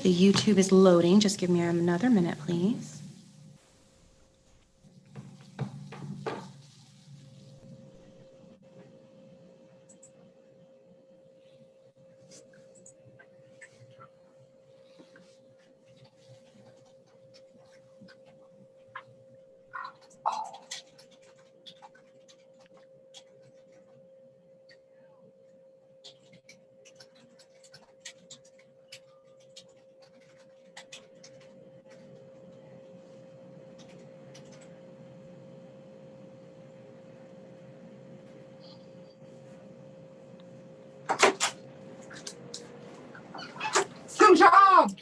The YouTube is loading. Just give me another minute, please. Good job.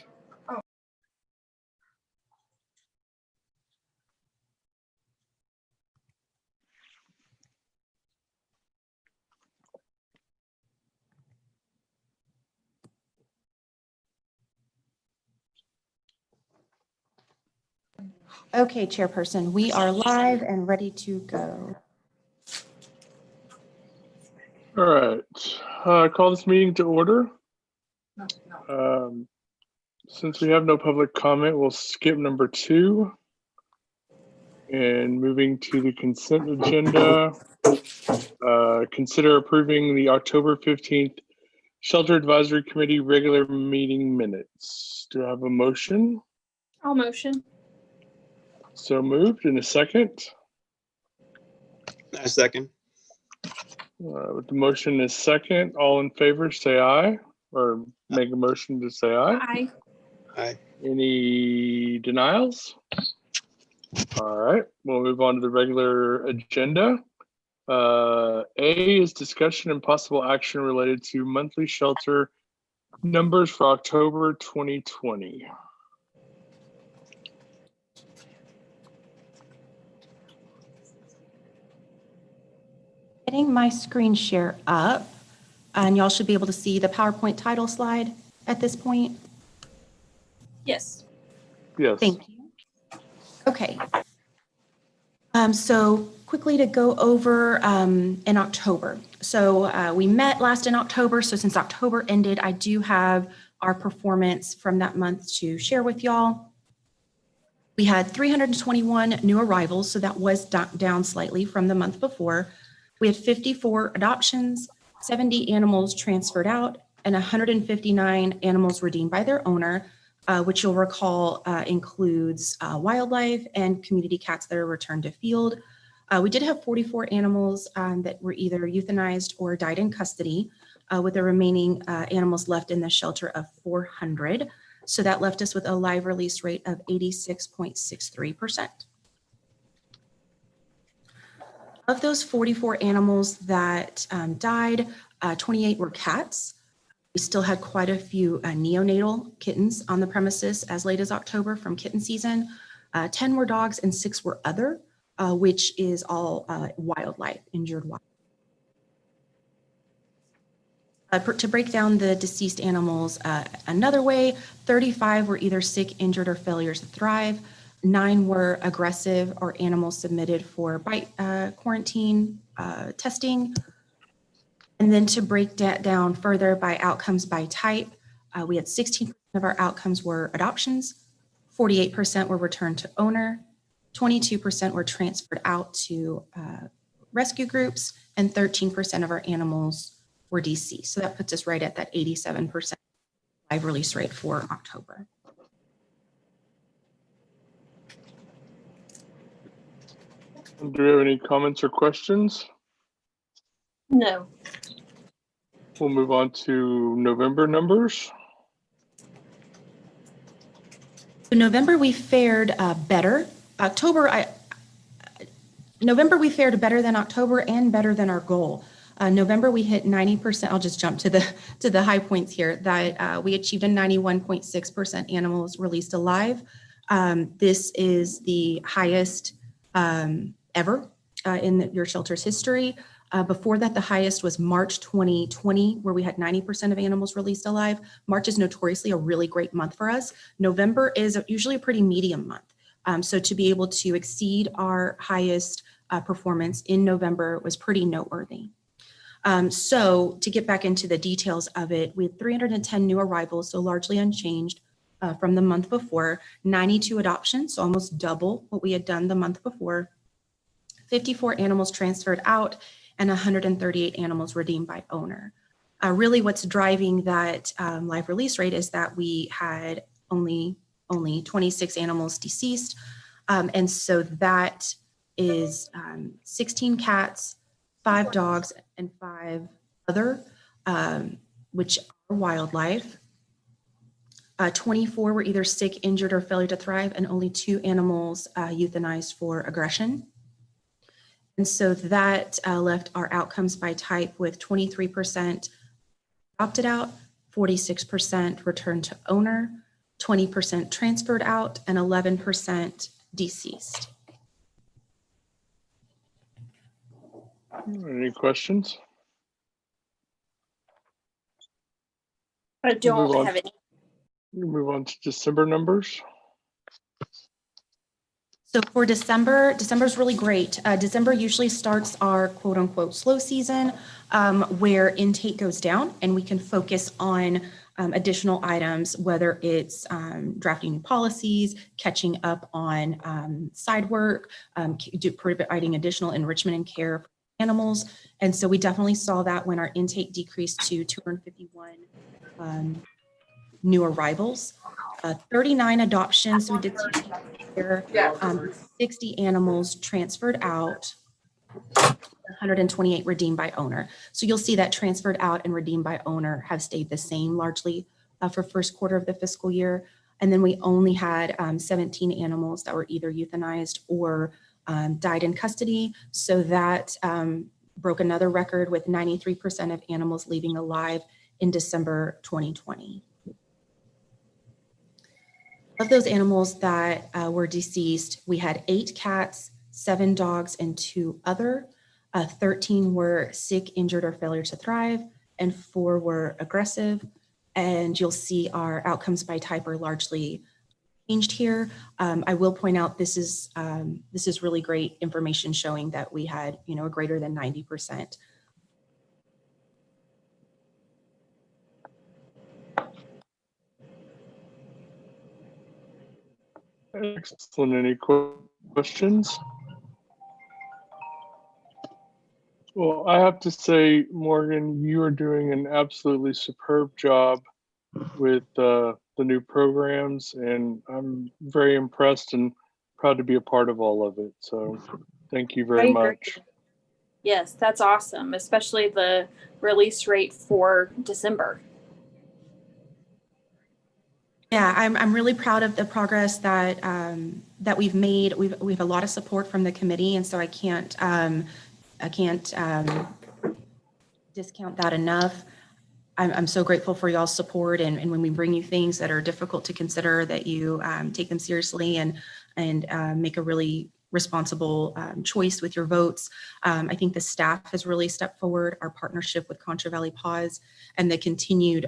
Okay, Chairperson, we are live and ready to go. All right, call this meeting to order. Since we have no public comment, we'll skip number 2. And moving to the consent agenda, consider approving the October 15th Shelter Advisory Committee regular meeting minutes. Do I have a motion? I'll motion. So moved. In a second. A second. With the motion is second, all in favor say aye, or make a motion to say aye. Aye. Aye. Any denials? All right, we'll move on to the regular agenda. A is discussion and possible action related to monthly shelter numbers for October 2020. Getting my screen share up, and y'all should be able to see the PowerPoint title slide at this point. Yes. Yes. Thank you. Okay. So quickly to go over in October. So we met last in October. So since October ended, I do have our performance from that month to share with y'all. We had 321 new arrivals, so that was down slightly from the month before. We had 54 adoptions, 70 animals transferred out, and 159 animals redeemed by their owner, which you'll recall includes wildlife and community cats that are returned to field. We did have 44 animals that were either euthanized or died in custody, with the remaining animals left in the shelter of 400. So that left us with a live release rate of 86.63%. Of those 44 animals that died, 28 were cats. We still had quite a few neonatal kittens on the premises as late as October from kitten season. 10 were dogs and 6 were other, which is all wildlife, injured wildlife. To break down the deceased animals another way, 35 were either sick, injured, or failures to thrive. 9 were aggressive or animals submitted for bite quarantine testing. And then to break that down further by outcomes by type, we had 16% of our outcomes were adoptions, 48% were returned to owner, 22% were transferred out to rescue groups, and 13% of our animals were deceased. So that puts us right at that 87% live release rate for October. Do we have any comments or questions? No. We'll move on to November numbers. So November we fared better. November we fared better than October and better than our goal. November we hit 90%. I'll just jump to the high points here. That we achieved a 91.6% animals released alive. This is the highest ever in your shelter's history. Before that, the highest was March 2020, where we had 90% of animals released alive. March is notoriously a really great month for us. November is usually a pretty medium month. So to be able to exceed our highest performance in November was pretty noteworthy. So to get back into the details of it, we had 310 new arrivals, so largely unchanged. from the month before, 92 adoptions, so almost double what we had done the month before, 54 animals transferred out, and 138 animals redeemed by owner. Really what's driving that live release rate is that we had only 26 animals deceased. And so that is 16 cats, 5 dogs, and 5 other, which are wildlife. 24 were either sick, injured, or failure to thrive, and only 2 animals euthanized for aggression. And so that left our outcomes by type with 23% opted out, 46% returned to owner, 20% transferred out, and 11% deceased. Any questions? I don't have any. We'll move on to December numbers. So for December's really great. December usually starts our quote unquote slow season where intake goes down and we can focus on additional items, whether it's drafting new policies, catching up on side work, providing additional enrichment and care for animals. And so we definitely saw that when our intake decreased to 251 new arrivals, 39 adoptions. So we did see here, 60 animals transferred out, 128 redeemed by owner. So you'll see that transferred out and redeemed by owner have stayed the same largely for first quarter of the fiscal year. And then we only had 17 animals that were either euthanized or died in custody. So that broke another record with 93% of animals leaving alive in December 2020. Of those animals that were deceased, we had 8 cats, 7 dogs, and 2 other. 13 were sick, injured, or failure to thrive, and 4 were aggressive. And you'll see our outcomes by type are largely changed here. I will point out this is really great information showing that we had, a greater than 90%. Excellent. Any questions? Well, I have to say, Morgan, you are doing an absolutely superb job with the new programs, and I'm very impressed and proud to be a part of all of it. So thank you very much. Yes, that's awesome, especially the release rate for December. Yeah, I'm really proud of the progress that that we've made. We have a lot of support from the committee, and so I can't discount that enough. I'm so grateful for y'all's support, and when we bring you things that are difficult to consider, that you take them seriously and make a really responsible choice with your votes. I think the staff has really stepped forward. Our partnership with Contra Valley Paws and the continued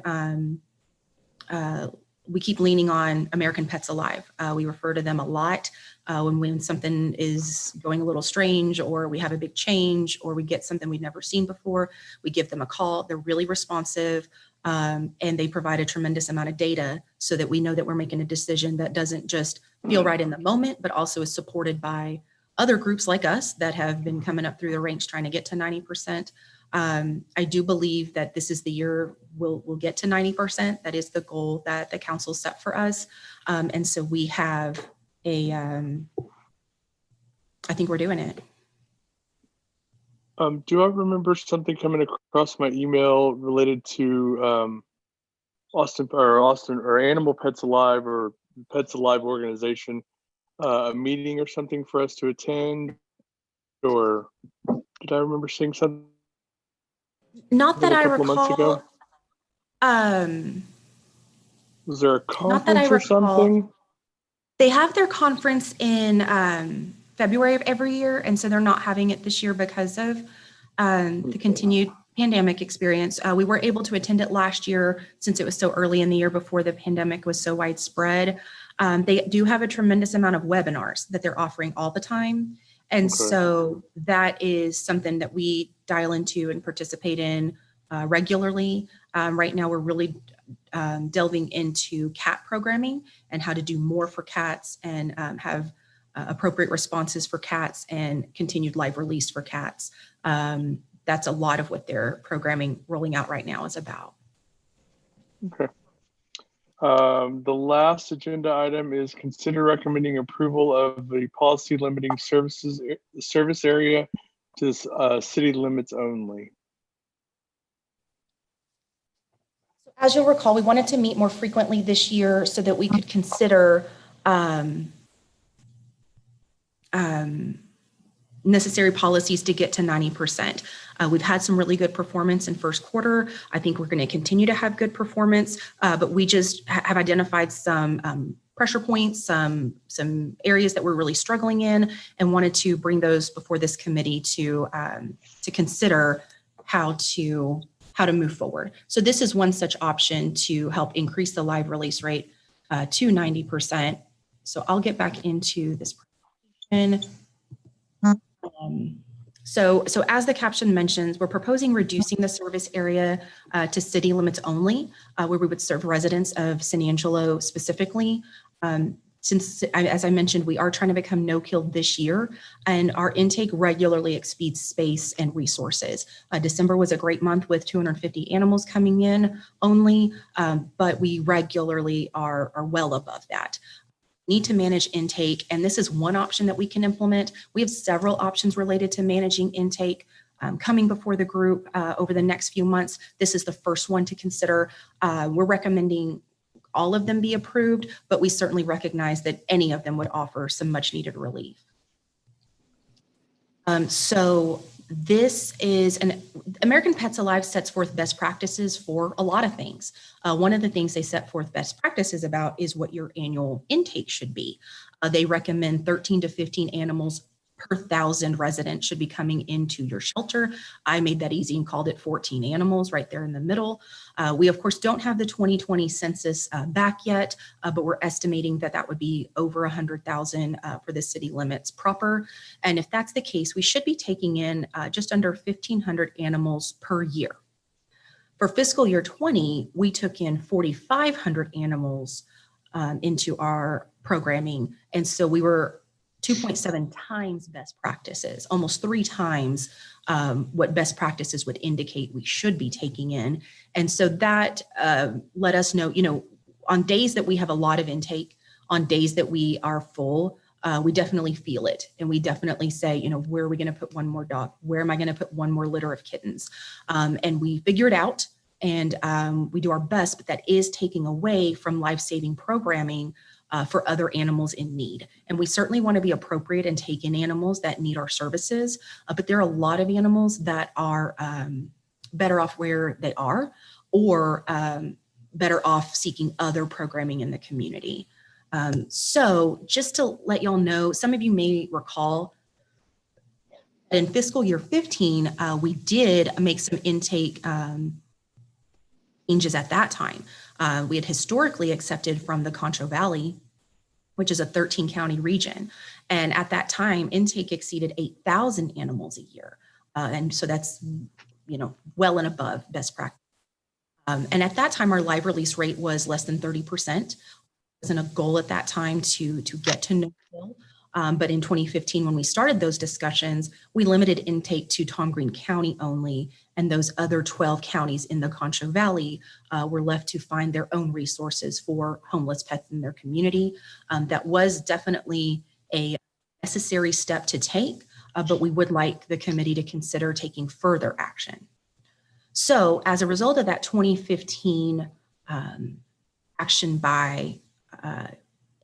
we keep leaning on American Pets Alive. We refer to them a lot when something is going a little strange, or we have a big change, or we get something we've never seen before. We give them a call. They're really responsive, and they provide a tremendous amount of data so that we know that we're making a decision that doesn't just feel right in the moment, but also is supported by other groups like us that have been coming up through the ranks trying to get to 90%. I do believe that this is the year we'll get to 90%. That is the goal that the council set for us. And so we have I think we're doing it. Do I remember something coming across my email related to Austin or Animal Pets Alive or Pets Alive organization, a meeting or something for us to attend? Or did I remember seeing something? Not that I recall. Was there a conference or something? They have their conference in February of every year, and so they're not having it this year because of the continued pandemic experience. We were able to attend it last year since it was so early in the year before the pandemic was so widespread. They do have a tremendous amount of webinars that they're offering all the time. And so that is something that we dial into and participate in regularly. Right now, we're really delving into cat programming and how to do more for cats and have appropriate responses for cats and continued live release for cats. That's a lot of what their programming rolling out right now is about. Okay. The last agenda item is consider recommending approval of the policy limiting service area to city limits only. As you'll recall, we wanted to meet more frequently this year so that we could consider necessary policies to get to 90%. We've had some really good performance in first quarter. I think we're going to continue to have good performance, but we just have identified some pressure points, some areas that we're really struggling in, and wanted to bring those before this committee to consider how to move forward. So this is one such option to help increase the live release rate to 90%. So I'll get back into this presentation. So as the caption mentions, we're proposing reducing the service area to city limits only, where we would serve residents of San Angelo specifically. Since, as I mentioned, we are trying to become no-kill this year, and our intake regularly exceeds space and resources. December was a great month with 250 animals coming in only, but we regularly are well above that. Need to manage intake, and this is one option that we can implement. We have several options related to managing intake coming before the group over the next few months. This is the first one to consider. We're recommending all of them be approved, but we certainly recognize that any of them would offer some much needed relief. So this is American Pets Alive sets forth best practices for a lot of things. One of the things they set forth best practices about is what your annual intake should be. They recommend 13 to 15 animals per 1,000 residents should be coming into your shelter. I made that easy and called it 14 animals right there in the middle. We, of course, don't have the 2020 census back yet, but we're estimating that that would be over 100,000 for the city limits proper. And if that's the case, we should be taking in just under 1,500 animals per year. For fiscal year 20, we took in 4,500 animals into our programming. And so we were 2.7 times best practices, almost 3 times what best practices would indicate we should be taking in. And so that let us know, on days that we have a lot of intake, on days that we are full, we definitely feel it. And we definitely say, where are we going to put one more dog? Where am I going to put one more litter of kittens? And we figure it out, and we do our best, but that is taking away from life-saving programming for other animals in need. And we certainly want to be appropriate and take in animals that need our services, but there are a lot of animals that are better off where they are, or better off seeking other programming in the community. So just to let y'all know, some of you may recall in fiscal year 15, we did make some intake changes at that time. We had historically accepted from the Concho Valley, which is a 13 county region. And at that time, intake exceeded 8,000 animals a year. And so that's, well and above best practice. And at that time, our live release rate was less than 30%. It wasn't a goal at that time to get to no kill. But in 2015, when we started those discussions, we limited intake to Tom Green County only, and those other 12 counties in the Concho Valley were left to find their own resources for homeless pets in their community. That was definitely a necessary step to take, but we would like the committee to consider taking further action. So as a result of that 2015 action by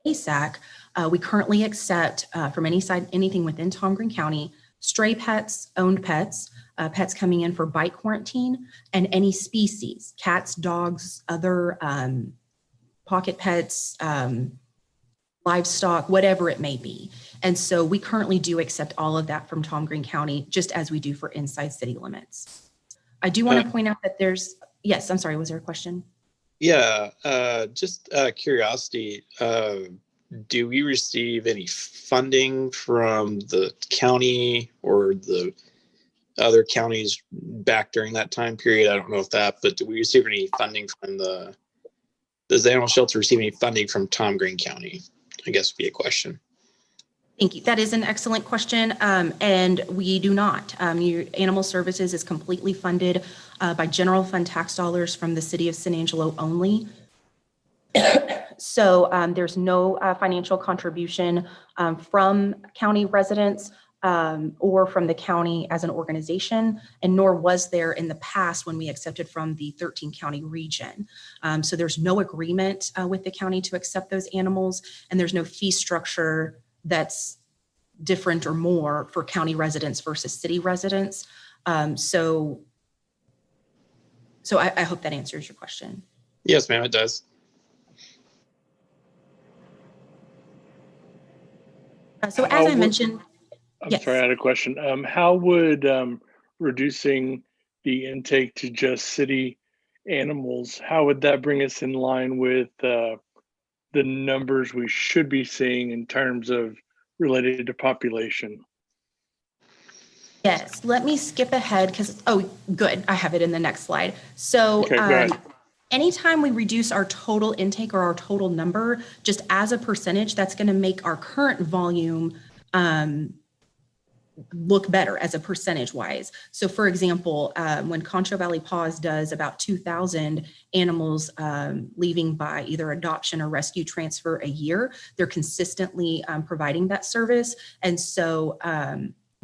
ASAC, we currently accept from anything within Tom Green County, stray pets, owned pets, pets coming in for bite quarantine, and any species, cats, dogs, other pocket pets, livestock, whatever it may be. And so we currently do accept all of that from Tom Green County, just as we do for inside city limits. I do want to point out that yes, I'm sorry, was there a question? Yeah, just curiosity. Do we receive any funding from the county or the other counties back during that time period? I don't know if that, but do we receive any funding from the Does the animal shelter receive any funding from Tom Green County? I guess would be a question. Thank you. That is an excellent question, and we do not. Your animal services is completely funded by general fund tax dollars from the city of San Angelo only. So there's no financial contribution from county residents or from the county as an organization, and nor was there in the past when we accepted from the 13 county region. So there's no agreement with the county to accept those animals, and there's no fee structure that's different or more for county residents versus city residents. So I hope that answers your question. Yes, ma'am, it does. So as I mentioned, I'm yes. sorry, I had a question. How would reducing the intake to just city animals, how would that bring us in line with the numbers we should be seeing in terms of related to population? Yes, let me skip ahead because, oh, good, I have it in the next slide. So Okay, go ahead. anytime we reduce our total intake or our total number, just as a percentage, that's going to make our current volume look better as a percentage wise. So for example, when Concho Valley Paws does about 2,000 animals leaving by either adoption or rescue transfer a year, they're consistently providing that service. And so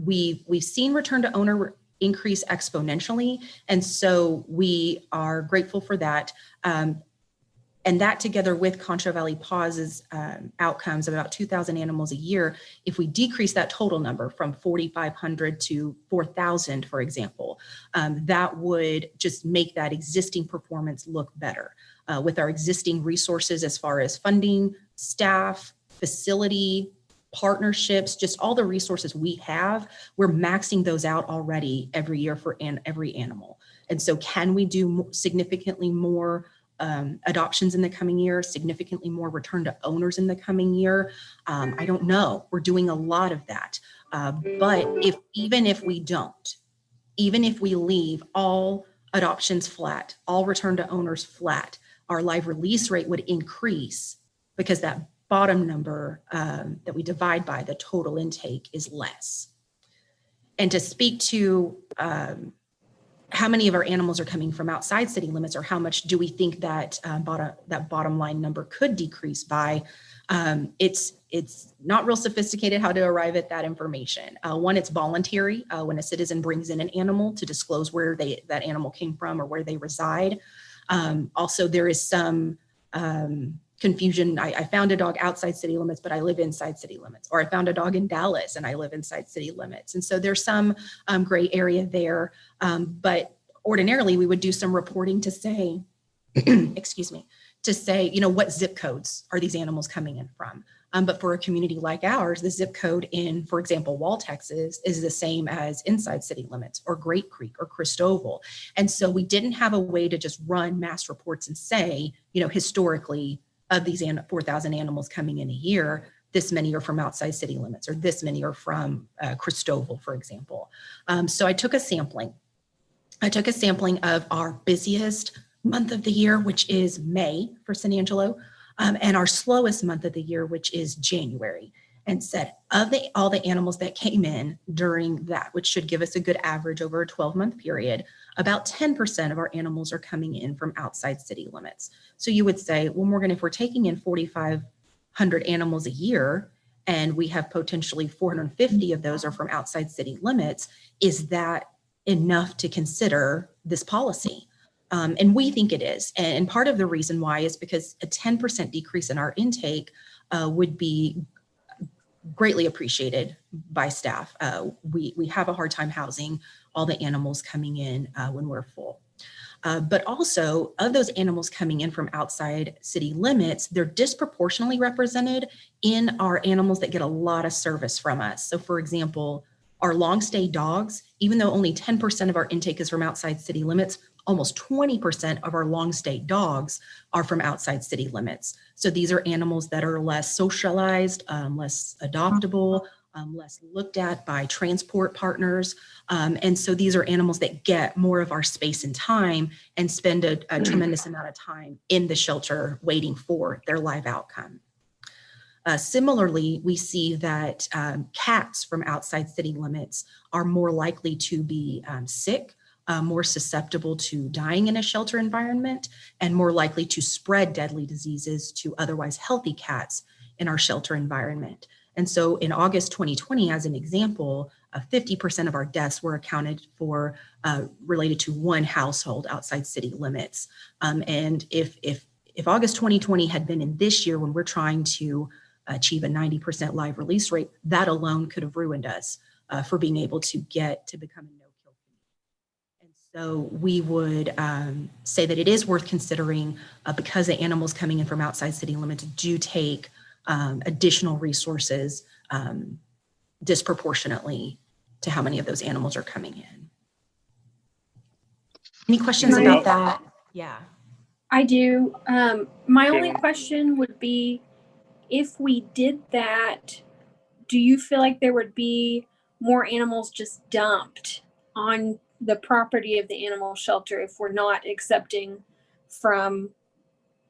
we've seen return to owner increase exponentially. And so we are grateful for that. And that together with Concho Valley Paws' outcomes of about 2,000 animals a year, if we decrease that total number from 4,500 to 4,000, for example, that would just make that existing performance look better. With our existing resources as far as funding, staff, facility, partnerships, just all the resources we have, we're maxing those out already every year for every animal. And so can we do significantly more adoptions in the coming year, significantly more return to owners in the coming year? I don't know. We're doing a lot of that. But even if we don't, even if we leave all adoptions flat, all return to owners flat, our live release rate would increase because that bottom number that we divide by the total intake is less. And to speak to how many of our animals are coming from outside city limits, or how much do we think that bottom line number could decrease by? It's not real sophisticated how to arrive at that information. One, it's voluntary when a citizen brings in an animal to disclose where that animal came from or where they reside. Also, there is some confusion. I found a dog outside city limits, but I live inside city limits. Or I found a dog in Dallas and I live inside city limits. And so there's some gray area there. But ordinarily we would do some reporting to say, excuse me, to say, what zip codes are these animals coming in from? But for a community like ours, the zip code in, for example, Wall, Texas is the same as inside city limits or Great Creek or Christoval. And so we didn't have a way to just run mass reports and say, historically, of these 4,000 animals coming in a year, this many are from outside city limits, or this many are from Christoval, for example. So I took a sampling. Of our busiest month of the year, which is May for San Angelo, and our slowest month of the year, which is January, and said of all the animals that came in during that, which should give us a good average over a 12-month period, about 10% of our animals are coming in from outside city limits. So you would say, well, Morgan, if we're taking in 4,500 animals a year and we have potentially 450 of those are from outside city limits, is that enough to consider this policy? And we think it is. And part of the reason why is because a 10% decrease in our intake would be greatly appreciated by staff. We have a hard time housing all the animals coming in when we're full. But also, of those animals coming in from outside city limits, they're disproportionately represented in our animals that get a lot of service from us. So for example, our long stay dogs, even though only 10% of our intake is from outside city limits, almost 20% of our long stay dogs are from outside city limits. So these are animals that are less socialized, less adoptable, less looked at by transport partners. And so these are animals that get more of our space and time and spend a tremendous amount of time in the shelter waiting for their live outcome. Similarly, we see that cats from outside city limits are more likely to be sick, more susceptible to dying in a shelter environment, and more likely to spread deadly diseases to otherwise healthy cats in our shelter environment. And so in August 2020, as an example, 50% of our deaths were accounted for related to one household outside city limits. And if August 2020 had been in this year when we're trying to achieve a 90% live release rate, that alone could have ruined us for being able to get to become a no-kill community. And so we would say that it is worth considering because the animals coming in from outside city limits do take additional resources disproportionately to how many of those animals are coming in. Any questions about that? Yeah. I do. My only Caitlin? question would be, if we did that, do you feel like there would be more animals just dumped on the property of the animal shelter if we're not accepting from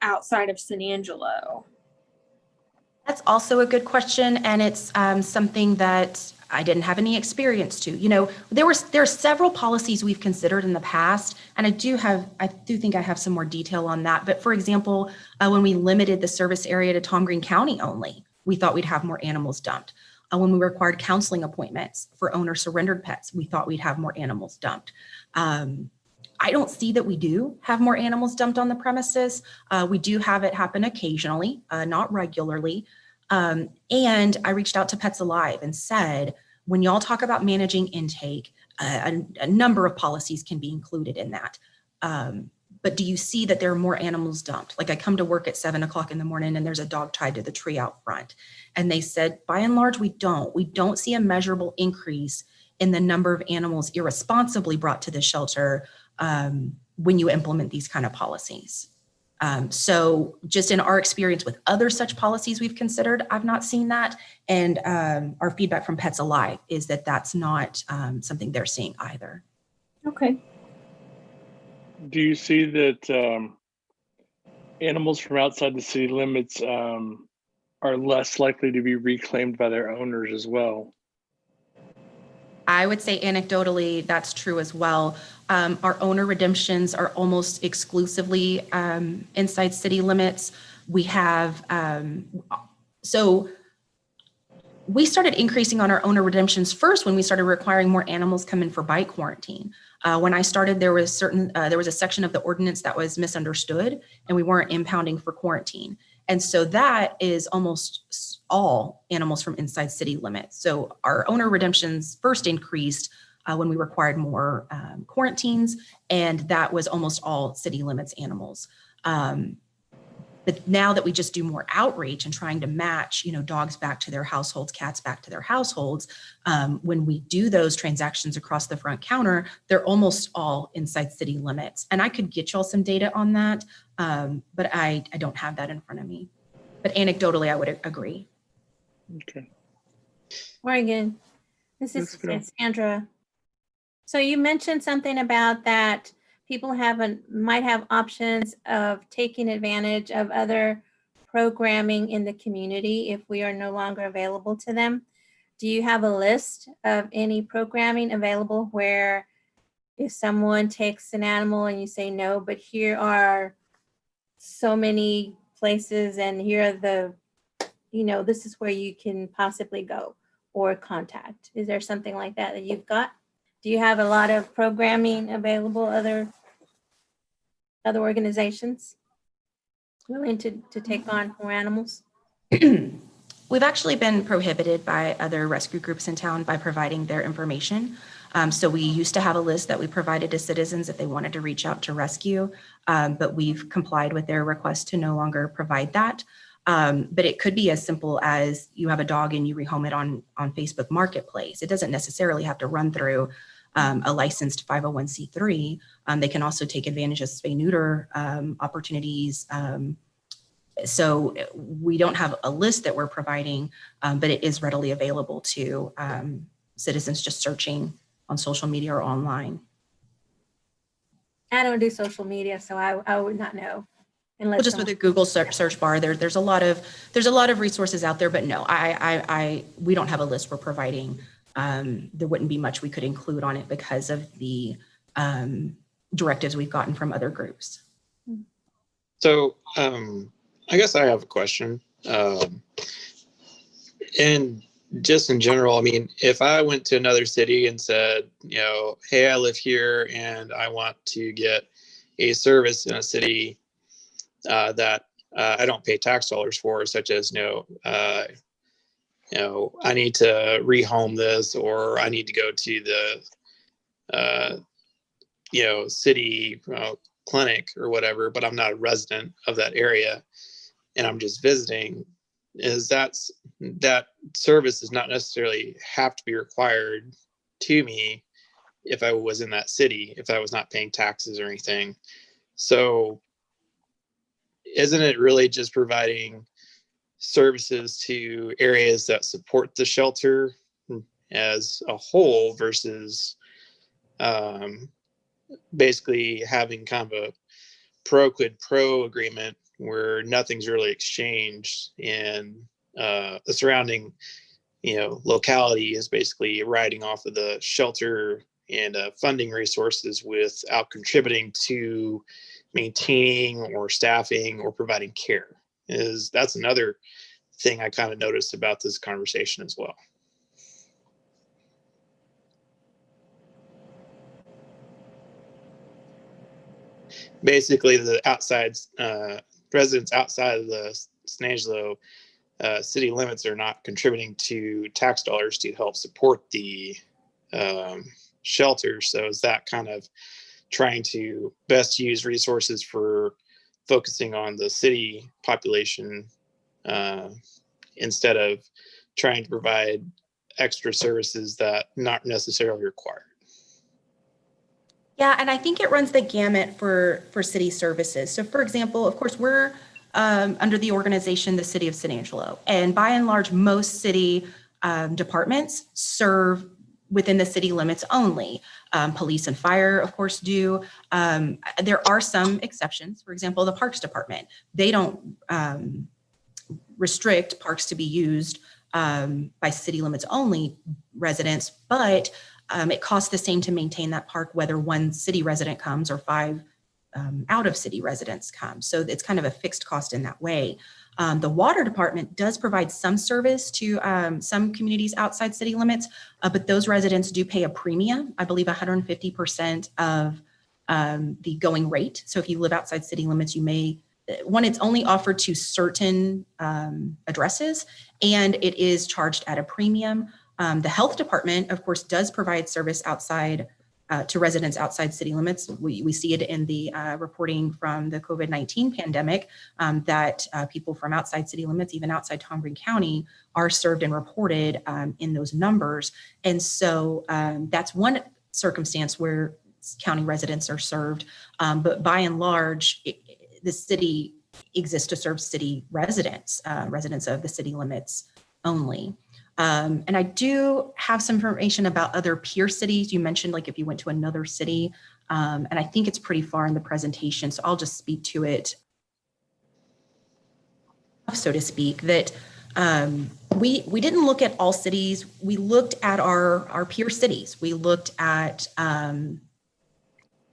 outside of San Angelo? That's also a good question, and it's something that I didn't have any experience to. You know, there are several policies we've considered in the past, and I do think I have some more detail on that. But for example, when we limited the service area to Tom Green County only, we thought we'd have more animals dumped. When we required counseling appointments for owner surrendered pets, we thought we'd have more animals dumped. I don't see that we do have more animals dumped on the premises. We do have it happen occasionally, not regularly. And I reached out to Pets Alive and said, when y'all talk about managing intake, a number of policies can be included in that. But do you see that there are more animals dumped? Like I come to work at 7 o'clock in the morning and there's a dog tied to the tree out front. And they said, by and large, we don't see a measurable increase in the number of animals irresponsibly brought to the shelter when you implement these kind of policies. So just in our experience with other such policies we've considered, I've not seen that. And our feedback from Pets Alive is that that's not something they're seeing either. Okay. Do you see that animals from outside the city limits are less likely to be reclaimed by their owners as well? I would say anecdotally, that's true as well. Our owner redemptions are almost exclusively inside city limits. We have, so we started increasing on our owner redemptions first when we started requiring more animals come in for bite quarantine. When I started, there was a section of the ordinance that was misunderstood and we weren't impounding for quarantine. And so that is almost all animals from inside city limits. So our owner redemptions first increased when we required more quarantines, and that was almost all city limits animals. But now that we just do more outreach and trying to match, dogs back to their households, cats back to their households, when we do those transactions across the front counter, they're almost all inside city limits. And I could get y'all some data on that, but I don't have that in front of me. But anecdotally, I would agree. Okay. Morgan, this Let's is go. Sandra. So you mentioned something about that people might have options of taking advantage of other programming in the community if we are no longer available to them. Do you have a list of any programming available where if someone takes an animal and you say no, but here are so many places and here are the, this is where you can possibly go or contact? Is there something like that you've got? Do you have a lot of programming available, other organizations willing to take on more animals? We've actually been prohibited by other rescue groups in town by providing their information. So we used to have a list that we provided to citizens if they wanted to reach out to rescue, but we've complied with their request to no longer provide that. But it could be as simple as you have a dog and you rehome it on Facebook Marketplace. It doesn't necessarily have to run through a licensed 501c3. They can also take advantage of spay-neuter opportunities. So we don't have a list that we're providing, but it is readily available to citizens just searching on social media or online. I don't do social media, so I would not know. Well, Unless just with a Google search bar, there's a lot of resources out there, but no, we don't have a list we're providing. There wouldn't be much we could include on it because of the directives we've gotten from other groups. So I guess I have a question. And just in general, I mean, if I went to another city and said, hey, I live here and I want to get a service in a city that I don't pay tax dollars for, such as, I need to rehome this, or I need to go to the, city clinic or whatever, but I'm not a resident of that area and I'm just visiting, that service does not necessarily have to be required to me if I was in that city, if I was not paying taxes or anything. So isn't it really just providing services to areas that support the shelter as a whole versus basically having kind of a pro quid pro agreement where nothing's really exchanged, and the surrounding locality is basically riding off of the shelter and funding resources without contributing to maintaining or staffing or providing care? That's another thing I kind of noticed about this conversation as well. Basically, the outside residents outside of the San Angelo city limits are not contributing to tax dollars to help support the shelter. So is that kind of trying to best use resources for focusing on the city population instead of trying to provide extra services that not necessarily required? Yeah, and I think it runs the gamut for city services. So for example, of course, we're under the organization, the City of San Angelo, and by and large, most city departments serve within the city limits only. Police and fire, of course, do. There are some exceptions. For example, the Parks Department, they don't restrict parks to be used by city limits only residents, but it costs the same to maintain that park, whether one city resident comes or 5 out of city residents come. So it's kind of a fixed cost in that way. The water department does provide some service to some communities outside city limits, but those residents do pay a premium, I believe 150% of the going rate. So if you live outside city limits, you may, it's only offered to certain addresses, and it is charged at a premium. The health department, of course, does provide service outside to residents outside city limits. We see it in the reporting from the COVID-19 pandemic that people from outside city limits, even outside Tom Green County, are served and reported in those numbers. And so that's one circumstance where county residents are served. But by and large, the city exists to serve city residents, residents of the city limits only. And I do have some information about other peer cities. You mentioned like if you went to another city, and I think it's pretty far in the presentation, so I'll just speak to it, so to speak, that we didn't look at all cities. We looked at our peer cities. We looked at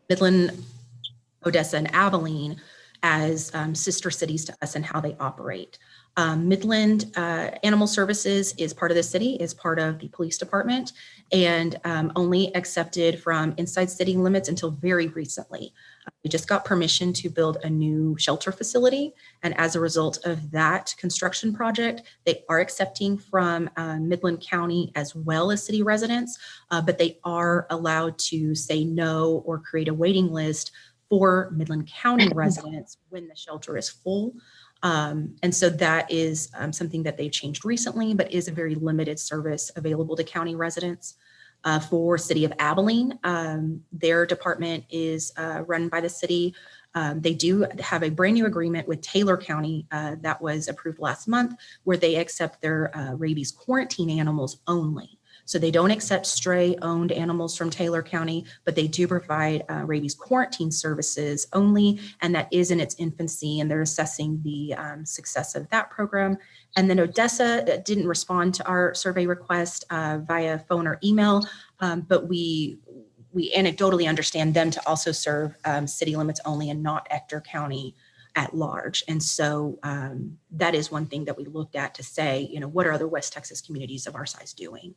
Midland, Odessa, and Abilene as sister cities to us and how they operate. Midland Animal Services is part of the city, is part of the police department, and only accepted from inside city limits until very recently. We just got permission to build a new shelter facility, and as a result of that construction project, they are accepting from Midland County as well as city residents, but they are allowed to say no or create a waiting list for Midland County residents when the shelter is full. And so that is something that they've changed recently, but is a very limited service available to county residents. For City of Abilene, their department is run by the city. They do have a brand new agreement with Taylor County that was approved last month, where they accept their rabies quarantine animals only. So they don't accept stray owned animals from Taylor County, but they do provide rabies quarantine services only, and that is in its infancy, and they're assessing the success of that program. And then Odessa didn't respond to our survey request via phone or email, but we anecdotally understand them to also serve city limits only and not Ector County at large. And so that is one thing that we looked at to say, what are other West Texas communities of our size doing?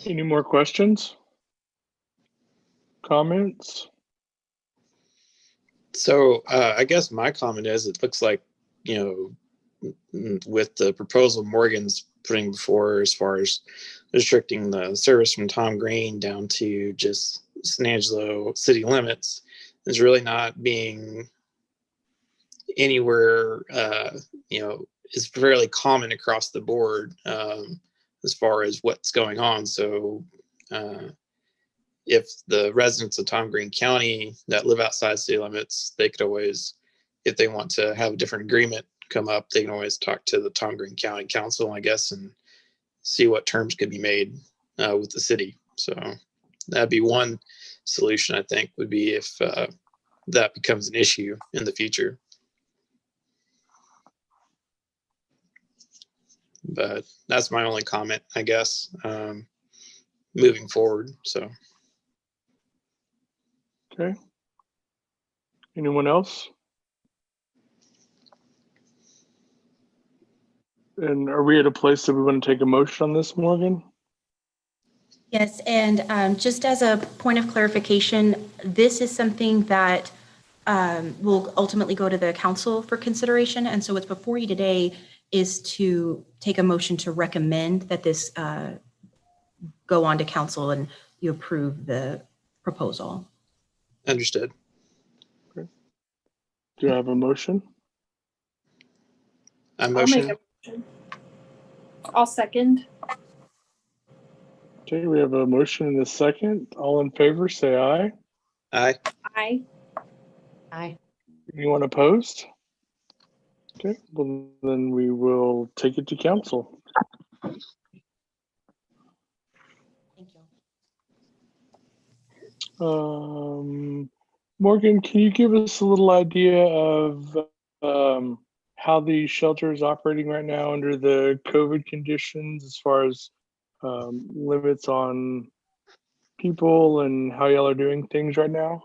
Any more questions? Comments? So I guess my comment is, it looks like, with the proposal Morgan's putting before as far as restricting the service from Tom Green down to just San Angelo city limits, is really not being anywhere, is fairly common across the board as far as what's going on. So if the residents of Tom Green County that live outside city limits, they could always, if they want to have a different agreement come up, they can always talk to the Tom Green County Council, I guess, and see what terms could be made with the city. So that'd be one solution, I think, would be if that becomes an issue in the future. But that's my only comment, I guess, moving forward. So. Okay. Anyone else? And are we at a place that we want to take a motion on this, Morgan? Yes, and just as a point of clarification, this is something that will ultimately go to the council for consideration. And so what's before you today is to take a motion to recommend that this go on to council and you approve the proposal. Understood. Okay. Do I have a motion? I I'll make motion. a motion. I'll second. Okay, we have a motion and a second. All in favor, say aye. Aye. Aye. Aye. Anyone opposed? Okay, well, then we will take it to council. Thank you. Morgan, can you give us a little idea of how the shelter is operating right now under the COVID conditions, as far as limits on people and how y'all are doing things right now?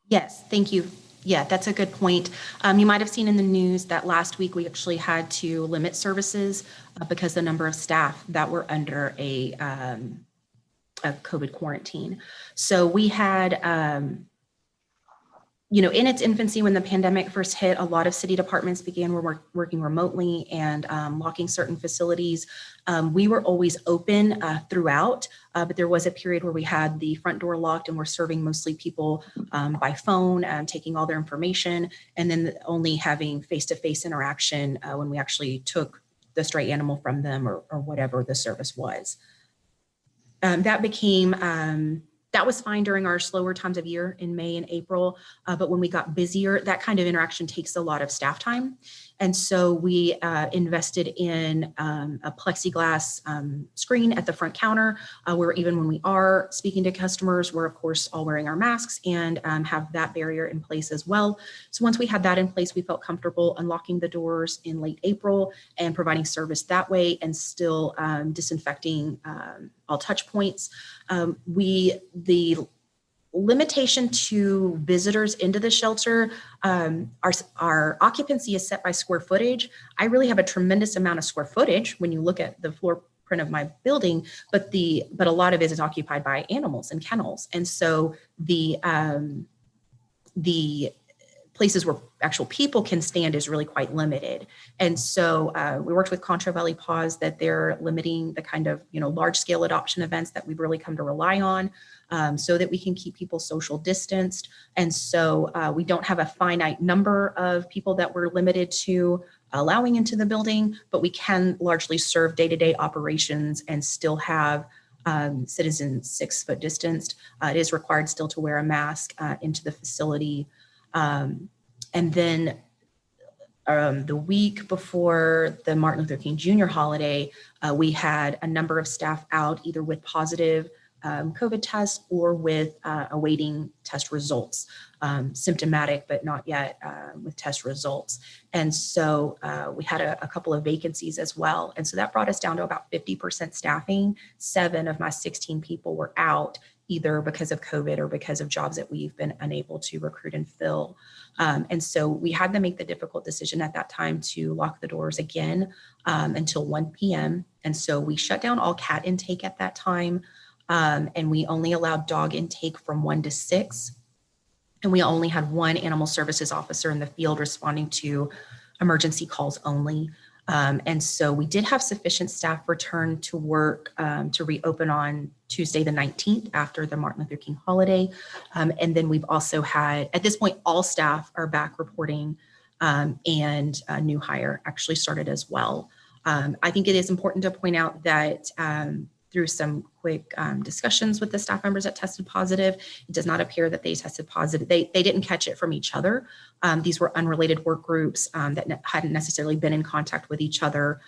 Yes, thank you. Yeah, that's a good point. You might have seen in the news that last week we actually had to limit services because the number of staff that were under a COVID quarantine. So we had, in its infancy, when the pandemic first hit, a lot of city departments began working remotely and locking certain facilities. We were always open throughout, but there was a period where we had the front door locked and we're serving mostly people by phone, taking all their information, and then only having face-to-face interaction when we actually took the stray animal from them or whatever the service was. That was fine during our slower times of year in May and April, but when we got busier, that kind of interaction takes a lot of staff time. And so we invested in a plexiglass screen at the front counter, where even when we are speaking to customers, we're of course all wearing our masks and have that barrier in place as well. So once we had that in place, we felt comfortable unlocking the doors in late April and providing service that way and still disinfecting all touch points. The limitation to visitors into the shelter, our occupancy is set by square footage. I really have a tremendous amount of square footage when you look at the floor print of my building, but a lot of it is occupied by animals and kennels. And so the places where actual people can stand is really quite limited. And so we worked with Contra Valley Paws that they're limiting the kind of, large scale adoption events that we've really come to rely on so that we can keep people social distanced. And so we don't have a finite number of people that we're limited to allowing into the building, but we can largely serve day-to-day operations and still have citizens 6 foot distanced. It is required still to wear a mask into the facility. And then the week before the Martin Luther King Jr. holiday, we had a number of staff out either with positive COVID tests or with awaiting test results, symptomatic, but not yet with test results. And so we had a couple of vacancies as well. And so that brought us down to about 50% staffing. 7 of my 16 people were out either because of COVID or because of jobs that we've been unable to recruit and fill. And so we had to make the difficult decision at that time to lock the doors again until 1 p.m. And so we shut down all cat intake at that time. And we only allowed dog intake from 1 to 6. And we only had 1 animal services officer in the field responding to emergency calls only. And so we did have sufficient staff return to work to reopen on Tuesday, the 19th, after the Martin Luther King holiday. And then we've also had, at this point, all staff are back reporting, and a new hire actually started as well. I think it is important to point out that through some quick discussions with the staff members that tested positive, it does not appear that they tested positive. They didn't catch it from each other. These were unrelated work groups that hadn't necessarily been in contact with each other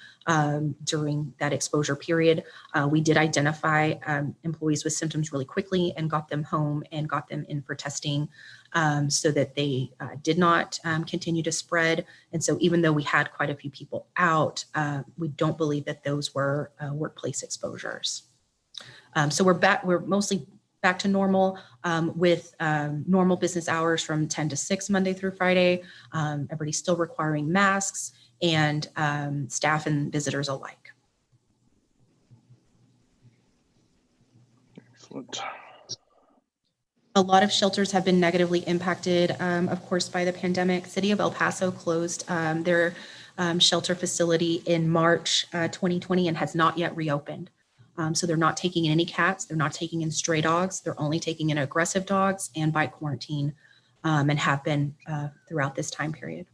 during that exposure period. We did identify employees with symptoms really quickly and got them home and got them in for testing so that they did not continue to spread. And so even though we had quite a few people out, we don't believe that those were workplace exposures. So we're mostly back to normal with normal business hours from 10 to 6 Monday through Friday. Everybody's still requiring masks, and staff and visitors alike. Excellent. A lot of shelters have been negatively impacted, of course, by the pandemic. City of El Paso closed their shelter facility in March 2020 and has not yet reopened. So they're not taking in any cats. They're not taking in stray dogs. They're only taking in aggressive dogs and bite quarantine, and have been throughout this time period.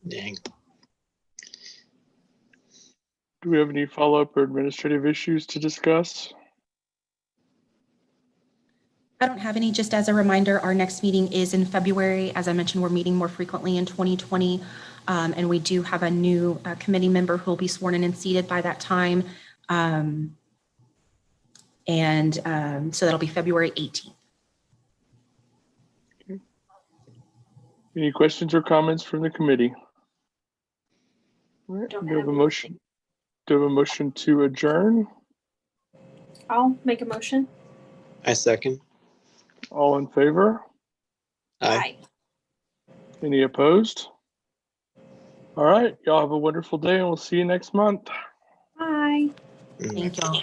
Dang. Do we have any follow-up or administrative issues to discuss? I don't have any. Just as a reminder, our next meeting is in February. As I mentioned, we're meeting more frequently in 2020. And we do have a new committee member who will be sworn in and seated by that time. So that'll be February 18th. Okay. Any questions or comments from the committee? All right, do we have a motion? Do we have a motion to adjourn? I'll make a motion. I second. All in favor? Aye. Any opposed? All right, y'all have a wonderful day and we'll see you next month. Bye. Mm. Thank y'all.